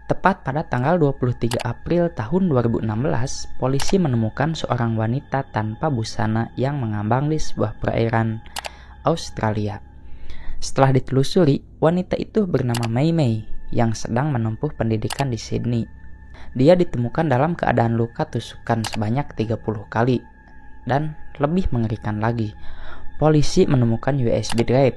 Tepat pada tanggal 23 April tahun 2016, polisi menemukan seorang wanita tanpa busana yang mengambang di sebuah perairan Australia. Setelah ditelusuri, wanita itu bernama Mei Mei yang sedang menempuh pendidikan di Sydney. Dia ditemukan dalam keadaan luka tusukan sebanyak 30 kali. Dan lebih mengerikan lagi, polisi menemukan USB drive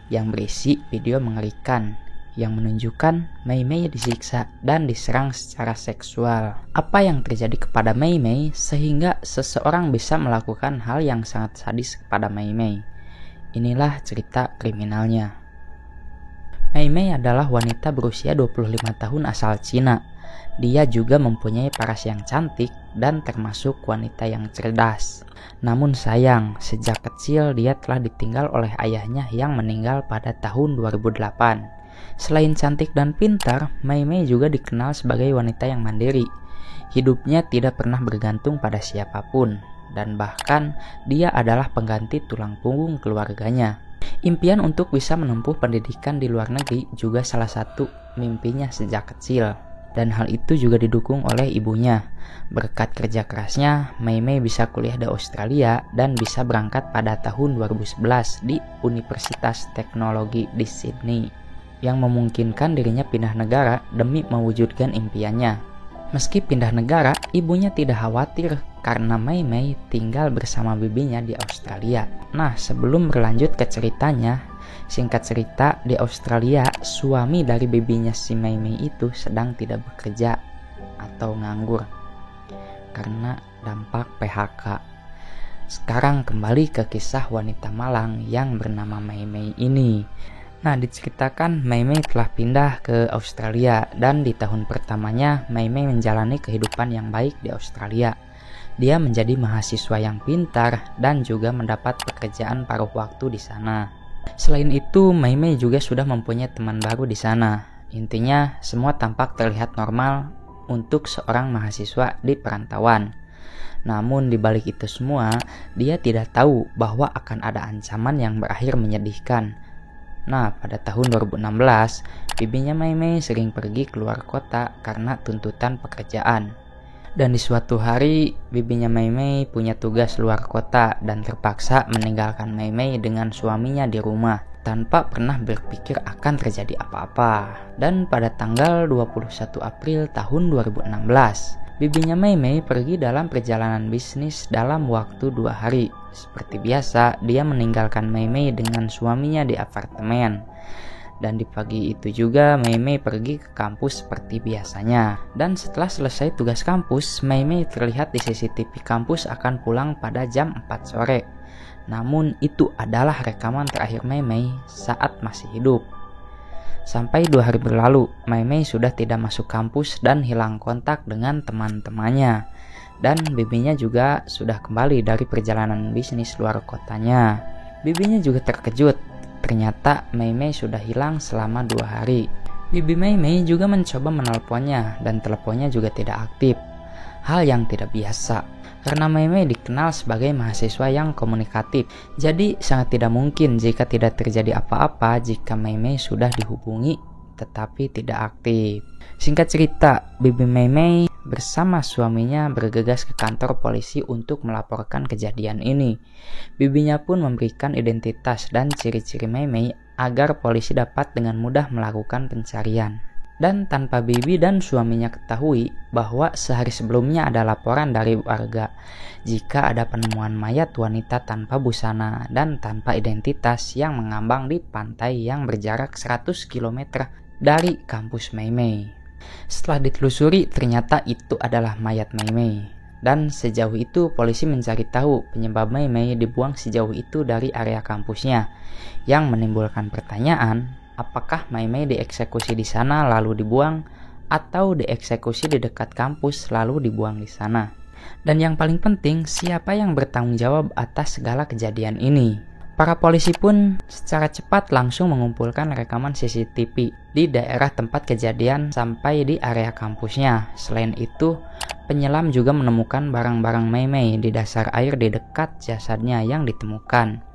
yang berisi video mengerikan yang menunjukkan Mei Mei disiksa dan diserang secara seksual. Apa yang terjadi kepada Mei Mei sehingga seseorang bisa melakukan hal yang sangat sadis kepada Mei Mei? Inilah cerita kriminalnya. Mei Mei adalah wanita berusia 25 tahun asal Cina. Dia juga mempunyai paras yang cantik dan termasuk wanita yang cerdas. Namun sayang, sejak kecil dia telah ditinggal oleh ayahnya yang meninggal pada tahun 2008. Selain cantik dan pintar, Mei Mei juga dikenal sebagai wanita yang mandiri. Hidupnya tidak pernah bergantung pada siapapun, dan bahkan dia adalah pengganti tulang punggung keluarganya. Impian untuk bisa menempuh pendidikan di luar negeri juga salah satu mimpinya sejak kecil, dan hal itu juga didukung oleh ibunya. Berkat kerja kerasnya, Mei Mei bisa kuliah di Australia dan bisa berangkat pada tahun 2011 di Universitas Teknologi di Sydney, yang memungkinkan dirinya pindah negara demi mewujudkan impiannya. Meski pindah negara, ibunya tidak khawatir karena Mei Mei tinggal bersama bibinya di Australia. Nah, sebelum berlanjut ke ceritanya, singkat cerita, di Australia, suami dari bibinya si Mei Mei itu sedang tidak bekerja atau nganggur karena dampak PHK. Sekarang kembali ke kisah wanita malang yang bernama Mei Mei ini. Nah, diceritakan Mei Mei telah pindah ke Australia dan di tahun pertamanya Mei Mei menjalani kehidupan yang baik di Australia. Dia menjadi mahasiswa yang pintar dan juga mendapat pekerjaan paruh waktu di sana. Selain itu, Mei Mei juga sudah mempunyai teman baru di sana. Intinya, semua tampak terlihat normal untuk seorang mahasiswa di perantauan. Namun di balik itu semua, dia tidak tahu bahwa akan ada ancaman yang berakhir menyedihkan. Nah, pada tahun 2016, bibinya Mei Mei sering pergi keluar kota karena tuntutan pekerjaan. Dan di suatu hari, bibinya Mei Mei punya tugas luar kota dan terpaksa meninggalkan Mei Mei dengan suaminya di rumah tanpa pernah berpikir akan terjadi apa-apa. Dan pada tanggal 21 April tahun 2016, bibinya Mei Mei pergi dalam perjalanan bisnis dalam waktu 2 hari. Seperti biasa, dia meninggalkan Mei Mei dengan suaminya di apartemen. Dan di pagi itu juga Mei Mei pergi ke kampus seperti biasanya. Dan setelah selesai tugas kampus, Mei Mei terlihat di CCTV kampus akan pulang pada jam 4 sore. Namun itu adalah rekaman terakhir Mei Mei saat masih hidup. Sampai 2 hari berlalu, Mei Mei sudah tidak masuk kampus dan hilang kontak dengan teman-temannya. Dan bibinya juga sudah kembali dari perjalanan bisnis luar kotanya. Bibinya juga terkejut, ternyata Mei Mei sudah hilang selama 2 hari. Bibi Mei Mei juga mencoba menelponnya dan teleponnya juga tidak aktif. Hal yang tidak biasa, karena Mei Mei dikenal sebagai mahasiswa yang komunikatif. Jadi sangat tidak mungkin jika tidak terjadi apa-apa jika Mei Mei sudah dihubungi tetapi tidak aktif. Singkat cerita, bibi Mei Mei bersama suaminya bergegas ke kantor polisi untuk melaporkan kejadian ini. Bibinya pun memberikan identitas dan ciri-ciri Mei Mei agar polisi dapat dengan mudah melakukan pencarian. Dan tanpa bibi dan suaminya ketahui bahwa sehari sebelumnya ada laporan dari warga jika ada penemuan mayat wanita tanpa busana dan tanpa identitas yang mengambang di pantai yang berjarak 100 km dari kampus Mei Mei. Setelah ditelusuri, ternyata itu adalah mayat Mei Mei. Dan sejauh itu polisi mencari tahu penyebab Mei Mei dibuang sejauh itu dari area kampusnya, yang menimbulkan pertanyaan, apakah Mei Mei dieksekusi di sana lalu dibuang atau dieksekusi di dekat kampus lalu dibuang di sana. Dan yang paling penting, siapa yang bertanggung jawab atas segala kejadian ini? Para polisi pun secara cepat langsung mengumpulkan rekaman CCTV di daerah tempat kejadian sampai di area kampusnya. Selain itu, penyelam juga menemukan barang-barang Mei Mei di dasar air di dekat jasadnya yang ditemukan.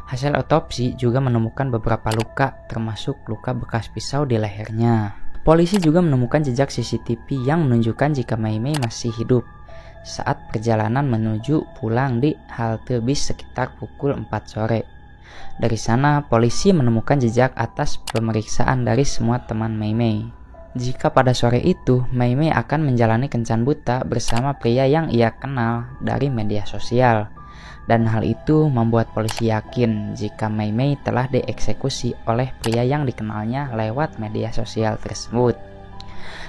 Hasil otopsi juga menemukan beberapa luka, termasuk luka bekas pisau di lehernya. Polisi juga menemukan jejak CCTV yang menunjukkan jika Mei Mei masih hidup saat perjalanan menuju pulang di halte bis sekitar pukul 4 sore. Dari sana, polisi menemukan jejak atas pemeriksaan dari semua teman Mei Mei. Jika pada sore itu, Mei Mei akan menjalani kencan buta bersama pria yang ia kenal dari media sosial. Dan hal itu membuat polisi yakin jika Mei Mei telah dieksekusi oleh pria yang dikenalnya lewat media sosial tersebut.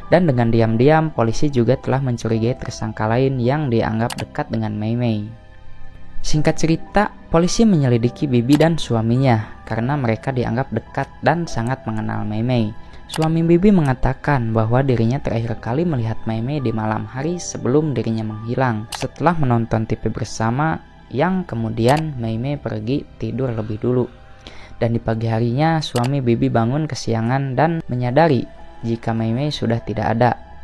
Dan dengan diam-diam, polisi juga telah mencurigai tersangka lain yang dianggap dekat dengan Mei Mei. Singkat cerita, polisi menyelidiki Bibi dan suaminya karena mereka dianggap dekat dan sangat mengenal Mei Mei. Suami Bibi mengatakan bahwa dirinya terakhir kali melihat Mei Mei di malam hari sebelum dirinya menghilang setelah menonton TV bersama, yang kemudian Mei Mei pergi tidur lebih dulu. Dan di pagi harinya suami Bibi bangun kesiangan dan menyadari jika Mei Mei sudah tidak ada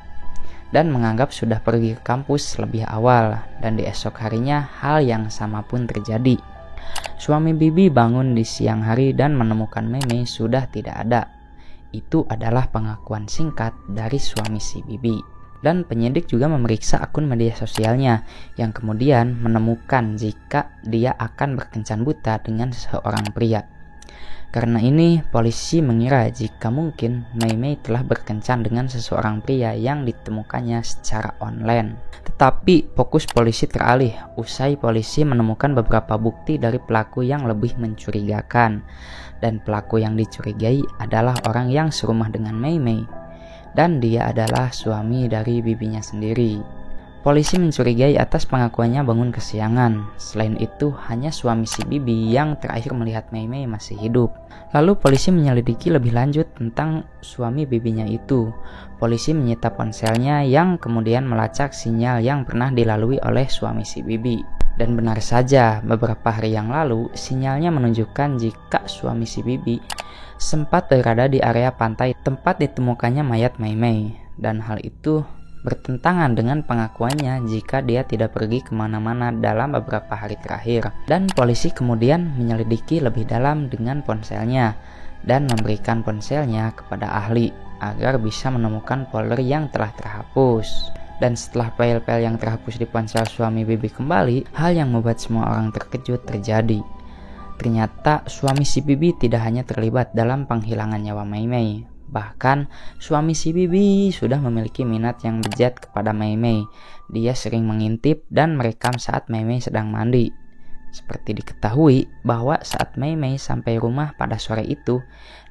dan menganggap sudah pergi ke kampus lebih awal, dan di esok harinya hal yang sama pun terjadi. Suami Bibi bangun di siang hari dan menemukan Mei Mei sudah tidak ada. Itu adalah pengakuan singkat dari suami si Bibi. Dan penyidik juga memeriksa akun media sosialnya yang kemudian menemukan jika dia akan berkencan buta dengan seorang pria. Karena ini, polisi mengira jika mungkin Mei Mei telah berkencan dengan seseorang pria yang ditemukannya secara online. Tetapi fokus polisi teralih usai polisi menemukan beberapa bukti dari pelaku yang lebih mencurigakan. Dan pelaku yang dicurigai adalah orang yang serumah dengan Mei Mei. Dan dia adalah suami dari bibinya sendiri. Polisi mencurigai atas pengakuannya bangun kesiangan. Selain itu, hanya suami si Bibi yang terakhir melihat Mei Mei masih hidup. Lalu polisi menyelidiki lebih lanjut tentang suami bibinya itu. Polisi menyita ponselnya yang kemudian melacak sinyal yang pernah dilalui oleh suami si Bibi. Dan benar saja, beberapa hari yang lalu sinyalnya menunjukkan jika suami si Bibi sempat berada di area pantai tempat ditemukannya mayat Mei Mei. Dan hal itu bertentangan dengan pengakuannya jika dia tidak pergi kemana-mana dalam beberapa hari terakhir. Dan polisi kemudian menyelidiki lebih dalam dengan ponselnya dan memberikan ponselnya kepada ahli agar bisa menemukan folder yang telah terhapus. Dan setelah file-file yang terhapus di ponsel suami Bibi kembali, hal yang membuat semua orang terkejut terjadi. Ternyata suami si Bibi tidak hanya terlibat dalam penghilangan nyawa Mei Mei. Bahkan suami si Bibi sudah memiliki minat yang bejat kepada Mei Mei. Dia sering mengintip dan merekam saat Mei Mei sedang mandi. Seperti diketahui bahwa saat Mei Mei sampai rumah pada sore itu,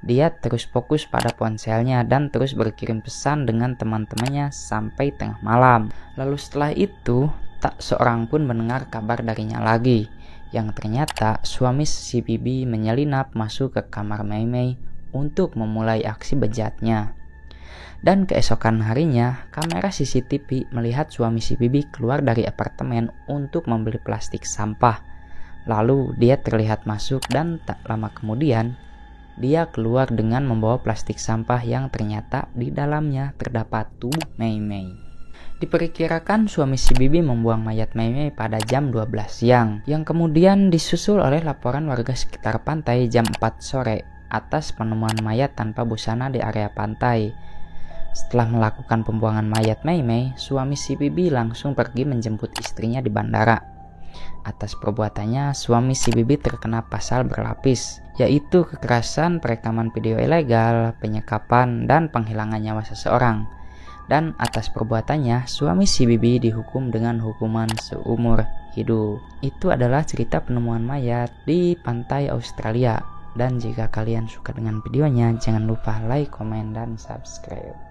dia terus fokus pada ponselnya dan terus berkirim pesan dengan teman-temannya sampai tengah malam. Lalu setelah itu, tak seorang pun mendengar kabar darinya lagi. Yang ternyata suami si Bibi menyelinap masuk ke kamar Mei Mei untuk memulai aksi bejatnya. Dan keesokan harinya, kamera CCTV melihat suami si Bibi keluar dari apartemen untuk membeli plastik sampah. Lalu dia terlihat masuk dan tak lama kemudian dia keluar dengan membawa plastik sampah yang ternyata di dalamnya terdapat tubuh Mei Mei. Diperkirakan suami si Bibi membuang mayat Mei Mei pada jam 12 siang, yang kemudian disusul oleh laporan warga sekitar pantai jam 4 sore atas penemuan mayat tanpa busana di area pantai. Setelah melakukan pembuangan mayat Mei Mei, suami si Bibi langsung pergi menjemput istrinya di bandara. Atas perbuatannya, suami si Bibi terkena pasal berlapis, yaitu kekerasan, perekaman video ilegal, penyekapan, dan penghilangan nyawa seseorang. Dan atas perbuatannya, suami si Bibi dihukum dengan hukuman seumur hidup. Itu adalah cerita penemuan mayat di pantai Australia. Dan jika kalian suka dengan videonya, jangan lupa like, komen, dan subscribe.